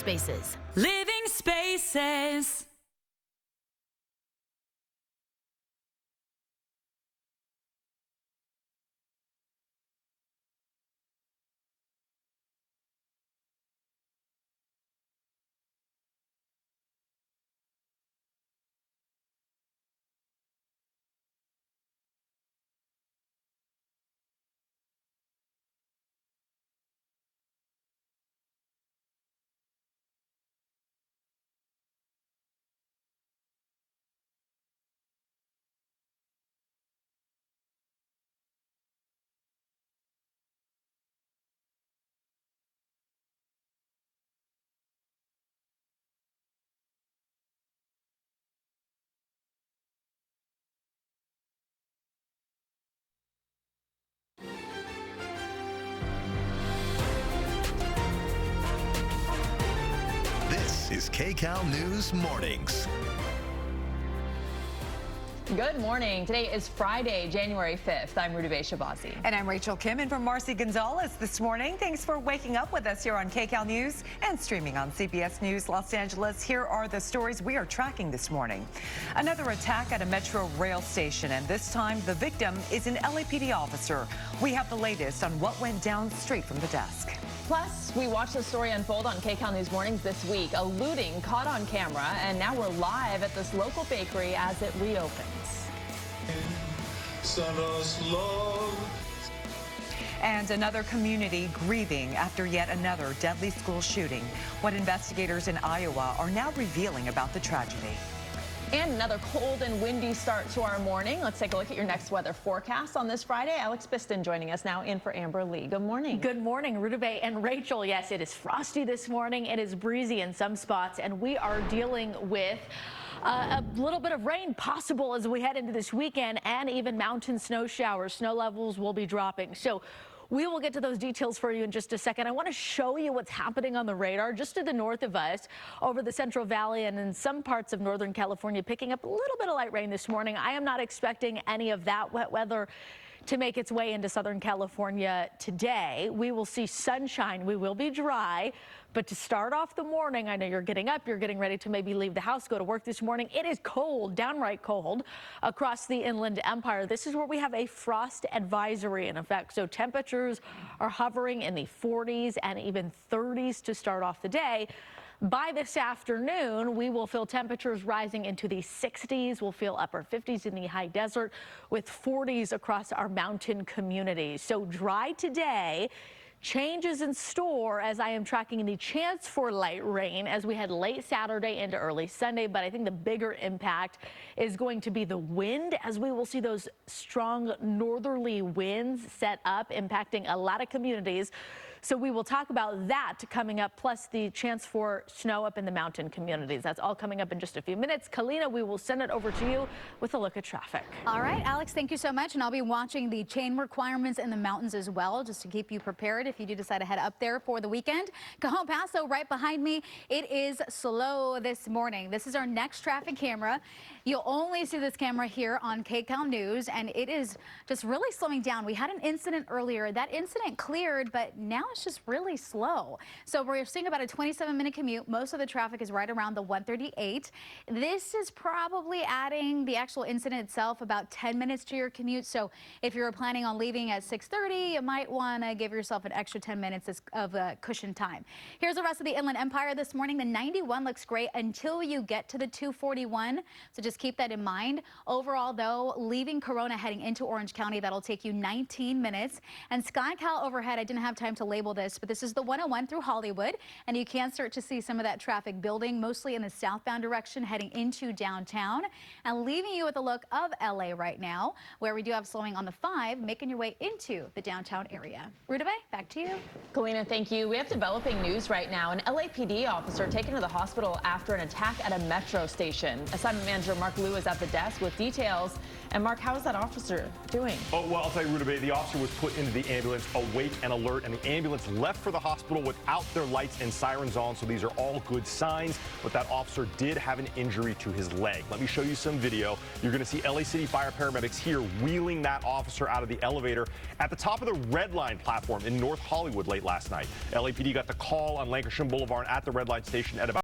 Spaces. Living spaces. This is KCAL News Mornings. Good morning. Today is Friday, January 5th. I'm Rudabe Shabazi. And I'm Rachel Kim in for Marcy Gonzalez this morning. Thanks for waking up with us here on KCAL News and streaming on CBS News Los Angeles. Here are the stories we are tracking this morning. Another attack at a metro rail station, and this time the victim is an LAPD officer. We have the latest on what went down straight from the desk. Plus, we watched the story unfold on KCAL News Mornings this week. A looting caught on camera, and now we're live at this local bakery as it reopens. And another community grieving after yet another deadly school shooting. What investigators in Iowa are now revealing about the tragedy. And another cold and windy start to our morning. Let's take a look at your next weather forecast on this Friday. Alex Biston joining us now in for Amber Lee. Good morning. Good morning, Rudabe and Rachel. Yes, it is frosty this morning. It is breezy in some spots, and we are dealing with a little bit of rain possible as we head into this weekend, and even mountain snow showers. Snow levels will be dropping. So we will get to those details for you in just a second. I want to show you what's happening on the radar just to the north of us over the Central Valley and in some parts of Northern California, picking up a little bit of light rain this morning. I am not expecting any of that wet weather to make its way into Southern California today. We will see sunshine. We will be dry. But to start off the morning, I know you're getting up, you're getting ready to maybe leave the house, go to work this morning. It is cold, downright cold across the Inland Empire. This is where we have a frost advisory in effect. So temperatures are hovering in the 40s and even 30s to start off the day. By this afternoon, we will feel temperatures rising into the 60s. We'll feel upper 50s in the high desert with 40s across our mountain communities. So dry today. Changes in store as I am tracking the chance for light rain as we head late Saturday into early Sunday. But I think the bigger impact is going to be the wind, as we will see those strong northerly winds set up, impacting a lot of communities. So we will talk about that coming up, plus the chance for snow up in the mountain communities. That's all coming up in just a few minutes. Kalina, we will send it over to you with a look at traffic. All right, Alex, thank you so much. And I'll be watching the chain requirements in the mountains as well, just to keep you prepared if you do decide to head up there for the weekend. Cajon Paso right behind me. It is slow this morning. This is our next traffic camera. You'll only see this camera here on KCAL News, and it is just really slowing down. We had an incident earlier. That incident cleared, but now it's just really slow. So we're seeing about a 27-minute commute. Most of the traffic is right around the 138. This is probably adding the actual incident itself about 10 minutes to your commute. So if you're planning on leaving at 6:30, you might want to give yourself an extra 10 minutes of cushion time. Here's the rest of the Inland Empire this morning. The 91 looks great until you get to the 241. So just keep that in mind. Overall, though, leaving Corona heading into Orange County, that'll take you 19 minutes. And SkyCal overhead, I didn't have time to label this, but this is the 101 through Hollywood, and you can start to see some of that traffic building, mostly in the southbound direction heading into downtown, and leaving you with a look of LA right now, where we do have slowing on the 5, making your way into the downtown area. Rudabe, back to you. Kalina, thank you. We have developing news right now. An LAPD officer taken to the hospital after an attack at a metro station. Assignment manager Mark Liu is at the desk with details. And Mark, how is that officer doing? Oh, well, I'll tell you, Rutabaga, the officer was put into the ambulance awake and alert, and the ambulance left for the hospital without their lights and sirens on, so these are all good signs. But that officer did have an injury to his leg. Let me show you some video. You're going to see LA City Fire paramedics here wheeling that officer out of the elevator at the top of the Red Line platform in North Hollywood late last night. LAPD got the call on Lancashire Boulevard at the Red Line station at about